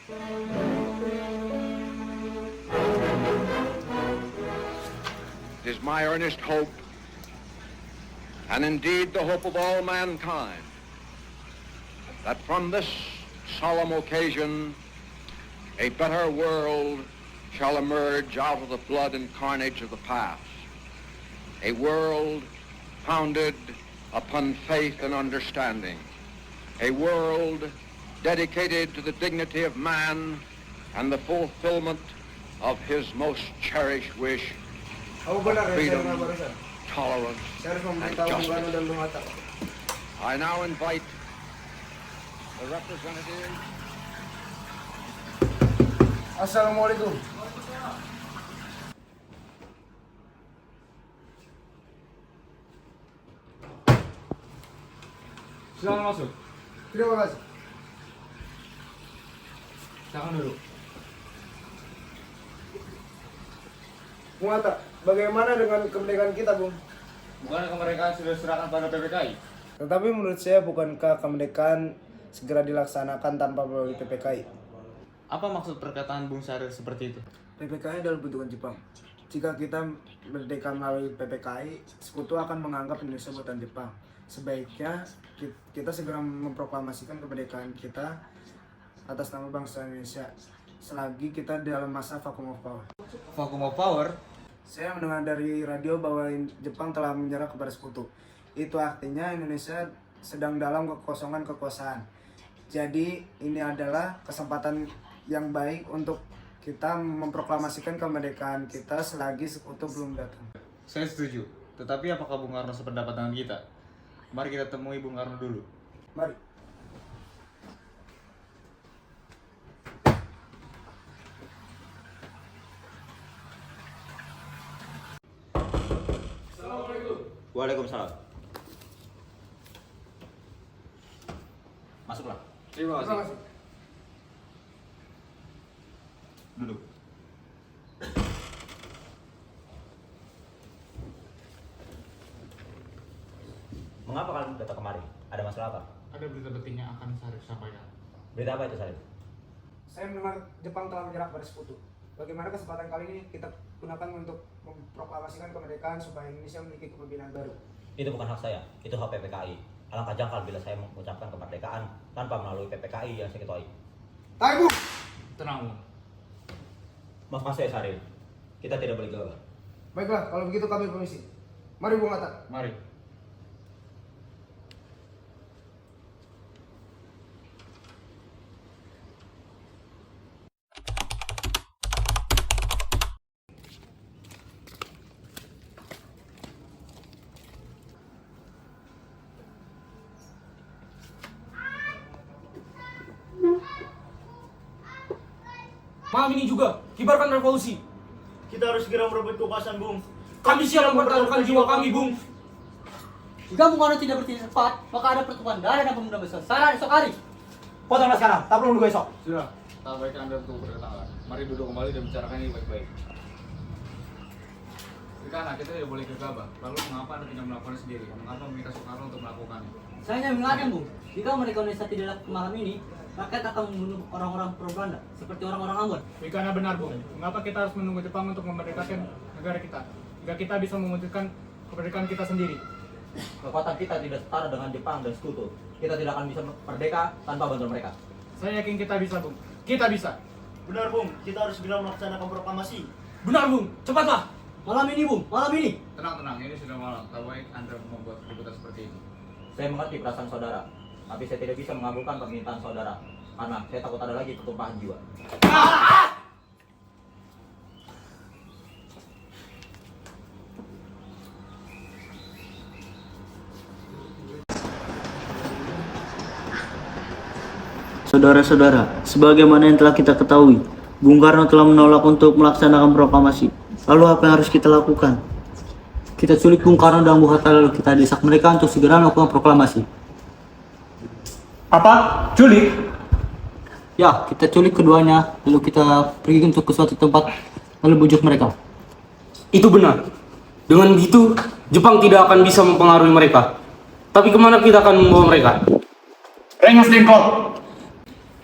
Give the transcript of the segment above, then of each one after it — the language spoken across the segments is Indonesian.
It is my earnest hope, and indeed the hope of all mankind, that from this solemn occasion a better world shall emerge out of the blood and carnage of the past. A world founded upon faith and understanding. A world dedicated to the dignity of man and the fulfillment of his most cherished wish of freedom, tolerance, and justice. I now invite the representatives. Assalamualaikum. Silakan masuk. Terima kasih. Silakan duduk. Bung Hatta, bagaimana dengan kemerdekaan kita, Bung? Bukan kemerdekaan sudah diserahkan pada PPKI? Tetapi menurut saya bukankah kemerdekaan segera dilaksanakan tanpa melalui PPKI? Apa maksud perkataan Bung Syaril seperti itu? PPKI adalah bentukan Jepang. Jika kita merdeka melalui PPKI, sekutu akan menganggap Indonesia buatan Jepang. Sebaiknya kita segera memproklamasikan kemerdekaan kita atas nama bangsa Indonesia selagi kita dalam masa vacuum of power. Vacuum of power? Saya mendengar dari radio bahwa Jepang telah menyerah kepada sekutu. Itu artinya Indonesia sedang dalam kekosongan kekuasaan. Jadi ini adalah kesempatan yang baik untuk kita memproklamasikan kemerdekaan kita selagi sekutu belum datang. Saya setuju. Tetapi apakah Bung Karno sependapat dengan kita? Mari kita temui Bung Karno dulu. Mari. Waalaikumsalam. Masuklah. Terima Terima kasih. Duduk. Mengapa kalian datang kemari? Ada masalah apa? Ada berita penting yang akan Syaril sampaikan. Berita apa itu, Salim? Saya mendengar Jepang telah menyerah kepada sekutu. Bagaimana kesempatan kali ini kita gunakan untuk memproklamasikan kemerdekaan supaya Indonesia memiliki kepemimpinan baru? Itu bukan hak saya, itu hak PPKI. Alangkah jangkal bila saya mengucapkan kemerdekaan tanpa melalui PPKI yang saya ketuai. Tahu, Bu. Tenang, Bung. Maafkan saya, Saril. Kita tidak boleh gegabah. Baiklah, kalau begitu kami permisi. Mari Bung Hatta. Mari. Malam ini juga, kibarkan revolusi. Kita harus segera merebut kekuasaan, Bung. Kami siap mempertaruhkan jiwa kami, Bung. Jika Bung Karno tidak bertindak cepat, maka ada pertumpahan darah dan pembunuhan besar-besaran esok hari. Potonglah sekarang, tak perlu nunggu esok. Sudah. Tak baikkan Anda untuk berkata. Mari duduk kembali dan bicarakan ini baik-baik. Karena kita tidak boleh gegabah. Lalu mengapa Anda tidak melakukannya sendiri? Mengapa meminta Soekarno untuk melakukannya? Saya hanya mengingatkan, Bung, jika mereka Indonesia tidak lakukan malam ini, rakyat akan membunuh orang-orang pro Belanda, seperti orang-orang Ambon. Karena benar, Bung. Mengapa kita harus menunggu Jepang untuk memerdekakan negara kita? Jika kita bisa mewujudkan kemerdekaan kita sendiri. Kekuatan kita tidak setara dengan Jepang dan sekutu. Kita tidak akan bisa merdeka tanpa bantuan mereka. Saya yakin kita bisa, Bung. Kita bisa. Benar, Bung. Kita harus segera melaksanakan proklamasi. Benar, Bung. Cepatlah. Malam ini, Bung. Malam ini. Tenang, ini sudah malam. Tak baik Anda membuat keributan seperti itu. Saya mengerti perasaan saudara, tapi saya tidak bisa mengabulkan permintaan saudara karena saya takut ada lagi pertumpahan jiwa. Saudara-saudara, sebagaimana yang telah kita ketahui, Bung Karno telah menolak untuk melaksanakan proklamasi. Lalu apa yang harus kita lakukan? Kita culik Bung Karno dan Bung Hatta lalu kita desak mereka untuk segera melakukan proklamasi. Apa? Culik? Ya, kita culik keduanya, lalu kita pergi untuk ke suatu tempat, lalu bujuk mereka. Itu benar. Dengan begitu, Jepang tidak akan bisa mempengaruhi mereka. Tapi kemana kita akan membawa mereka? Rengas Dengkot!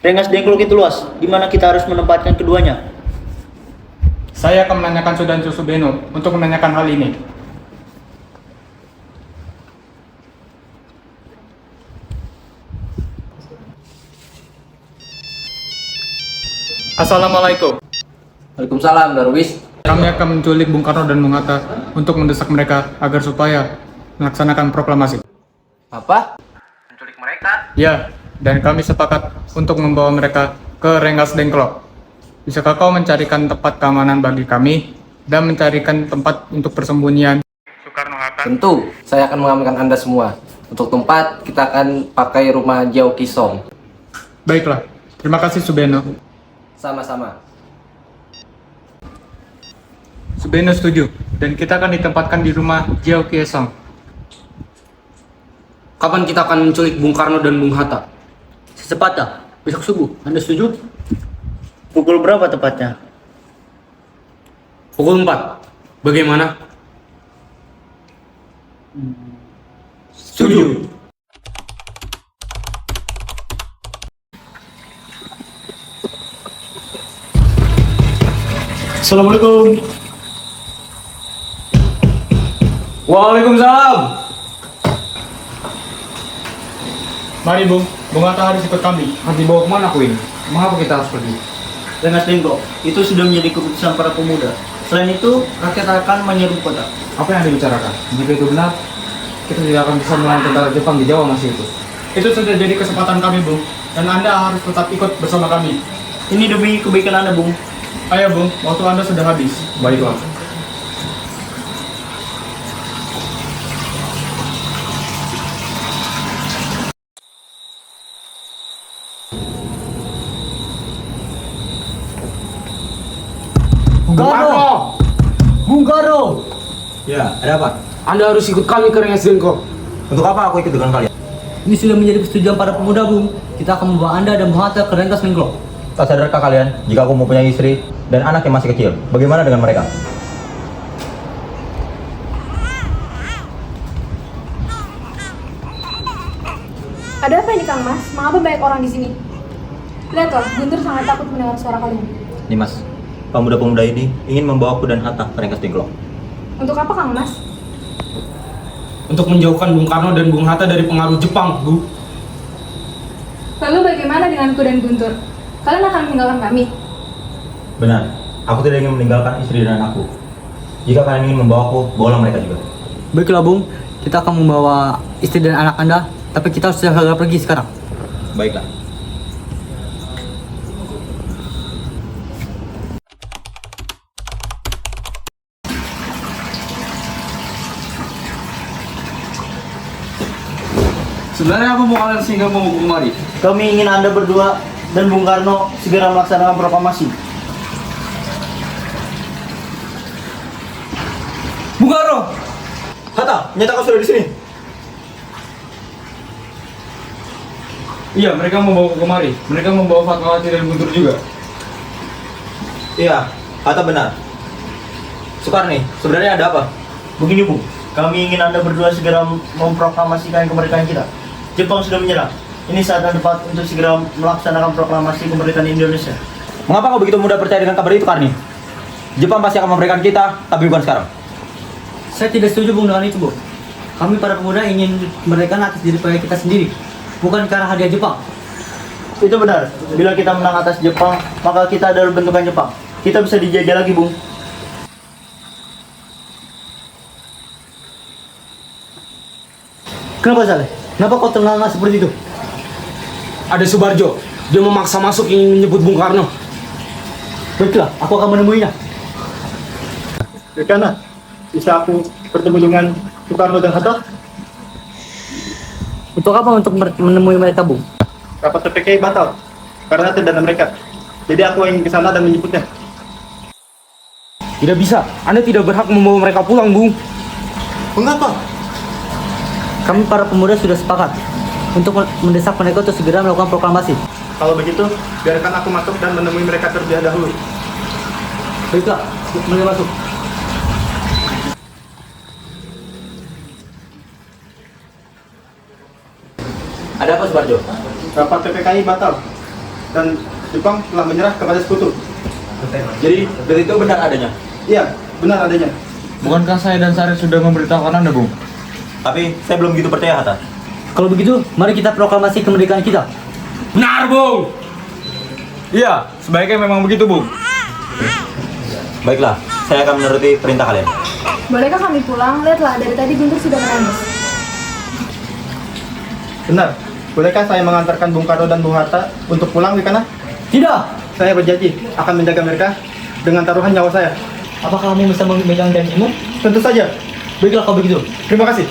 Rengas Dengklok itu luas, di mana kita harus menempatkan keduanya? Saya akan menanyakan Sudanso Subeno untuk menanyakan hal ini. Assalamualaikum. Waalaikumsalam, Darwis. Kami akan menculik Bung Karno dan Bung Hatta untuk mendesak mereka agar supaya melaksanakan proklamasi. Apa? Menculik mereka? Ya, dan kami sepakat untuk membawa mereka ke Rengas Dengklok. Bisakah kau mencarikan tempat keamanan bagi kami dan mencarikan tempat untuk persembunyian Soekarno-Hatta? Tentu, saya akan mengamankan Anda semua. Untuk tempat, kita akan pakai rumah Jauh Kisong. Baiklah, terima kasih Subeno. Sama-sama. Subeno setuju, dan kita akan ditempatkan di rumah Jiao Kiesong. Kapan kita akan menculik Bung Karno dan Bung Hatta? Secepatnya, besok subuh. Anda setuju? Pukul berapa tepatnya? Pukul 4. Bagaimana? Setuju. Assalamualaikum. Waalaikumsalam. Mari Bung, Bung Hatta harus ikut kami. Nanti bawa kemana aku ini? Mengapa kita harus pergi? Rengas Dengklok, itu sudah menjadi keputusan para pemuda. Selain itu, rakyat akan menyerbu kota. Apa yang Anda bicarakan? Jika itu benar, kita tidak akan bisa melawan tentara Jepang di Jawa masih itu. Itu sudah jadi kesempatan kami Bung, dan Anda harus tetap ikut bersama kami. Ini demi kebaikan Anda, Bung. Ayo Bung, waktu Anda sudah habis. Baiklah. Bung Karno! Bung Karno! Ya, ada apa? Anda harus ikut kami ke Rengas Dengklok. Untuk apa aku ikut dengan kalian? Ini sudah menjadi persetujuan para pemuda, Bung. Kita akan membawa Anda dan Bung Hatta ke Rengas Dengklok. Tak sadarkah kalian jika aku mempunyai istri dan anak yang masih kecil? Bagaimana dengan mereka? Ada apa ini Kang Mas? Mengapa banyak orang di sini? Lihatlah, Guntur sangat takut mendengar suara kalian. Nimas, pemuda-pemuda ini ingin membawaku dan Hatta ke Rengas Dengklok. Untuk apa Kang Mas? Untuk menjauhkan Bung Karno dan Bung Hatta dari pengaruh Jepang, Bu. Lalu bagaimana denganku dan Guntur? Kalian akan meninggalkan kami? Benar, aku tidak ingin meninggalkan istri dan anakku. Jika kalian ingin membawaku, bawalah mereka juga. Baiklah, Bung. Kita akan membawa istri dan anak Anda, tapi kita harus segera pergi sekarang. Baiklah. Sebenarnya apa mau kalian sehingga mau kemari? Kami ingin Anda berdua dan Bung Karno segera melaksanakan proklamasi. Bung Karno! Hatta, nyata kau sudah di sini. Iya, mereka membawa kemari. Mereka membawa Fatmawati dan Guntur juga. Iya, Hatta benar. Soekarni, sebenarnya ada apa? Begini, Bung. Kami ingin Anda berdua segera memproklamasikan kemerdekaan kita. Jepang sudah menyerah. Ini saat yang tepat untuk segera melaksanakan proklamasi kemerdekaan Indonesia. Mengapa kau begitu mudah percaya dengan kabar itu, Karni? Jepang pasti akan memerdekakan kita, tapi bukan sekarang. Saya tidak setuju, Bung, dengan itu, Bung. Kami para pemuda ingin kemerdekaan atas diri kita sendiri, bukan karena hadiah Jepang. Itu benar. Bila kita menang atas Jepang, maka kita adalah bentukan Jepang. Kita bisa dijajah lagi, Bung. Kenapa, Saleh? Kenapa kau ternganga seperti itu? Ada Subarjo. Dia memaksa masuk ingin menyebut Bung Karno. Baiklah, aku akan menemuinya. Dekana, bisa aku bertemu dengan Soekarno dan Hatta? Untuk apa untuk menemui mereka, Bung? Rapat PPKI batal karena tidak ada mereka. Jadi aku ingin ke sana dan menyebutnya. Tidak bisa. Anda tidak berhak membawa mereka pulang, Bung. Mengapa? Kami para pemuda sudah sepakat untuk mendesak mereka untuk segera melakukan proklamasi. Kalau begitu, biarkan aku masuk dan menemui mereka terlebih dahulu. Baiklah, mereka masuk. Ada apa, Subarjo? Rapat PPKI batal dan Jepang telah menyerah kepada sekutu. Jadi berita itu benar adanya. Iya, benar adanya. Bukankah saya dan Sari sudah memberitahukan Anda, Bung? Tapi saya belum begitu percaya, Hatta. Kalau begitu, mari kita proklamasi kemerdekaan kita. Benar, Bung! Iya, sebaiknya memang begitu, Bung. Baiklah, saya akan menuruti perintah kalian. Bolehkah kami pulang? Lihatlah, dari tadi Guntur sudah menangis. Benar. Bolehkah saya mengantarkan Bung Karno dan Bung Hatta untuk pulang, Wikana? Tidak! Saya berjanji akan menjaga mereka dengan taruhan nyawa saya. Apakah kamu bisa memegang janjimu? Tentu saja. Baiklah kalau begitu. Terima kasih.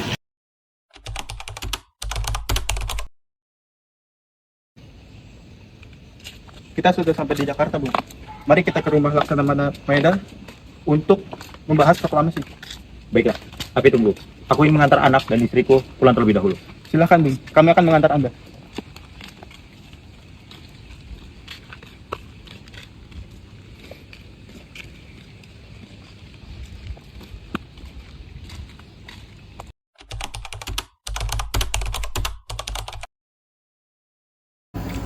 Kita sudah sampai di Jakarta, Bung. Mari kita ke rumah Laksamana Maeda untuk membahas proklamasi. Baiklah, tapi tunggu. Aku ingin mengantar anak dan istriku pulang terlebih dahulu. Silakan, Bung. Kami akan mengantar Anda.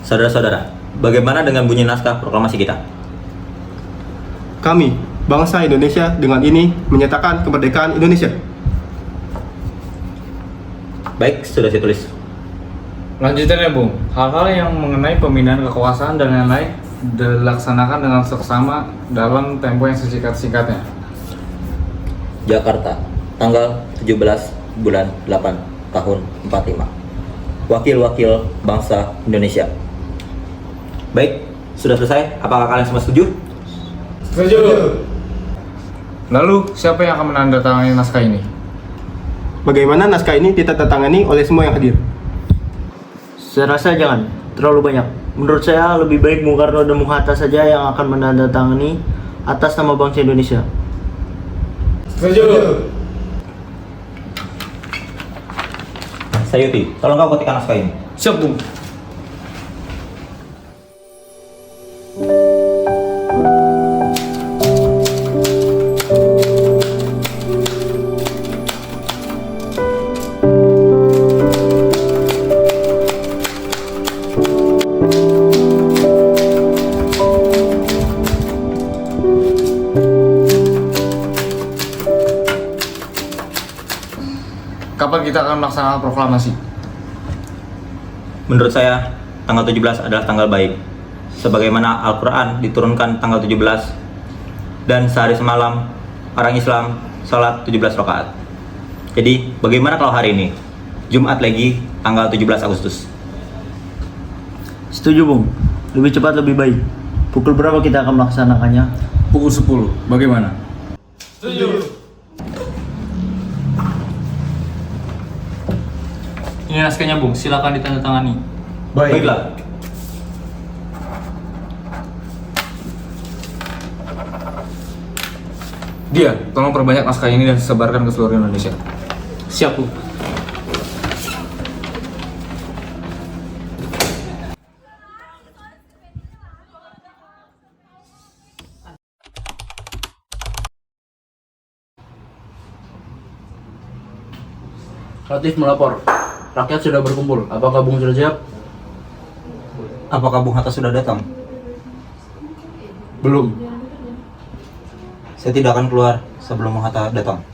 Saudara-saudara, bagaimana dengan bunyi naskah proklamasi kita? Kami, bangsa Indonesia, dengan ini menyatakan kemerdekaan Indonesia. Baik, sudah saya tulis. Lanjutannya, Bung. Hal-hal yang mengenai pemindahan kekuasaan dan lain-lain dilaksanakan dengan seksama dalam tempo yang sesingkat-singkatnya. Jakarta, tanggal 17 bulan 8 tahun 45. Wakil-wakil bangsa Indonesia. Baik, sudah selesai. Apakah kalian semua setuju? Setuju. Lalu, siapa yang akan menandatangani naskah ini? Bagaimana naskah ini ditandatangani oleh semua yang hadir? Saya rasa jangan terlalu banyak. Menurut saya lebih baik Bung Karno dan Bung Hatta saja yang akan menandatangani atas nama bangsa Indonesia. Setuju. Sayuti, tolong kau ketikkan naskah ini. Siap, Bung. Kapan kita akan melaksanakan proklamasi? Menurut saya, tanggal 17 adalah tanggal baik. Sebagaimana Al-Quran diturunkan tanggal 17 dan sehari semalam orang Islam sholat 17 rakaat. Jadi, bagaimana kalau hari ini? Jumat lagi, tanggal 17 Agustus. Setuju, Bung. Lebih cepat lebih baik. Pukul berapa kita akan melaksanakannya? Pukul 10. Bagaimana? Setuju. Ini naskahnya, Bung. Silakan ditandatangani. Baiklah. Dia, tolong perbanyak naskah ini dan sebarkan ke seluruh Indonesia. Siap, Bung. Latif melapor. Rakyat sudah berkumpul. Apakah Bung sudah siap? Apakah Bung Hatta sudah datang? Belum. Saya tidak akan keluar sebelum Bung Hatta datang.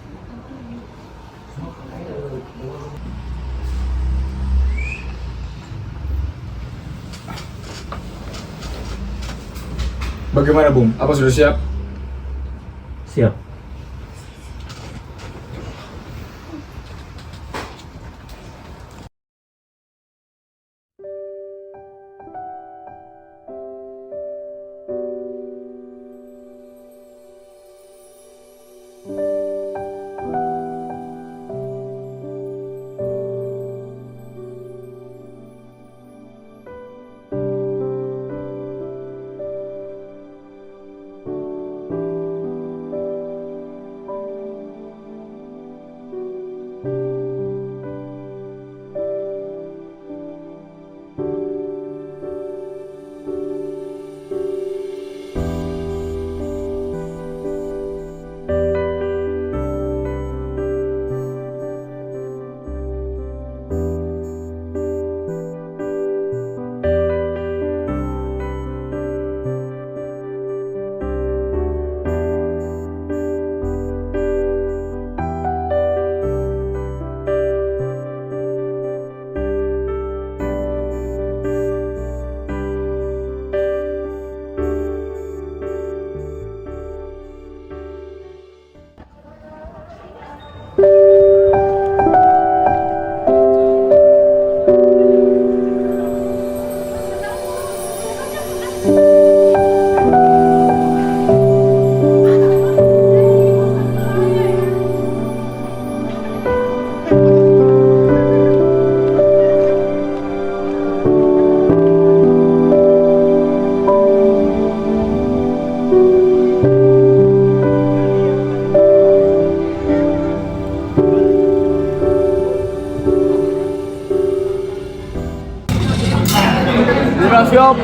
Bagaimana, Bung? Apa sudah siap? Siap. siap.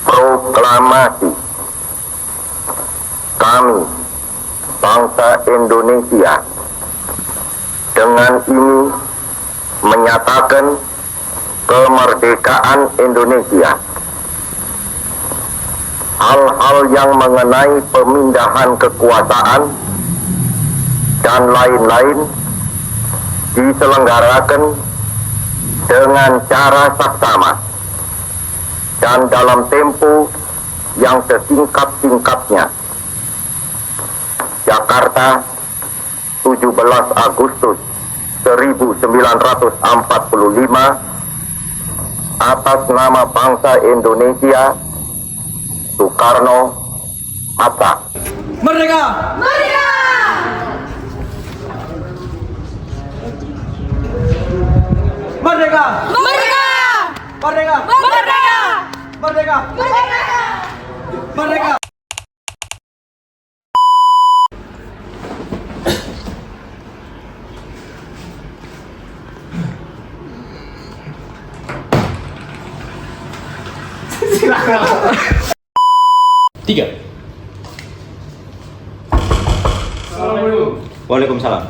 Proklamasi. Kami, bangsa Indonesia, dengan ini menyatakan kemerdekaan Indonesia. Hal-hal yang mengenai pemindahan kekuasaan dan lain-lain diselenggarakan dengan cara saksama dan dalam tempo yang sesingkat-singkatnya. Jakarta, 17 Agustus 1945, atas nama bangsa Indonesia, Soekarno Hatta. Merdeka! Merdeka! Merdeka! Merdeka! Merdeka! Merdeka! Merdeka! Merdeka! Merdeka! Tiga. Waalaikumsalam.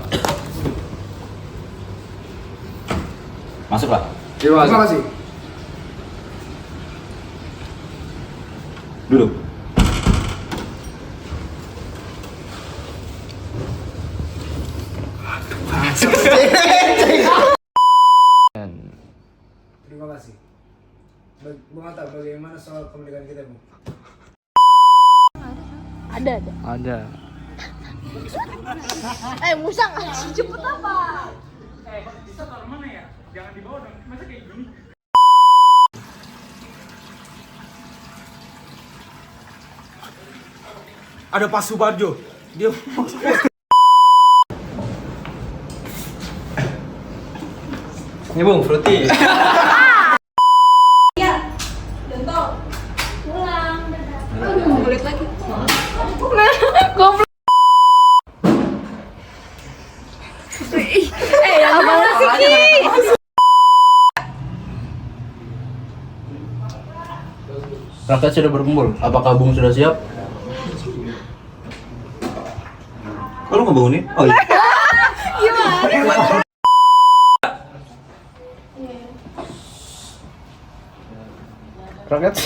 Masuklah. Terima kasih. Duduk. Terima kasih. Bung Atta, bagaimana soal kemerdekaan kita, Bung? Ada. Musa ngasih cepet apa? Bisa taruh mana ya? Jangan dibawa dong. Masa kayak gini? Ada Pak Subarjo. Dia Ini Bung, fruity. Iya. Contoh. Pulang. Aduh, kulit lagi. Goblok. Yang mana sih, Ki? Rakyat sudah berkumpul. Apakah Bung sudah siap? Kok lu ngebangunin? Oh iya. Gimana? rakyat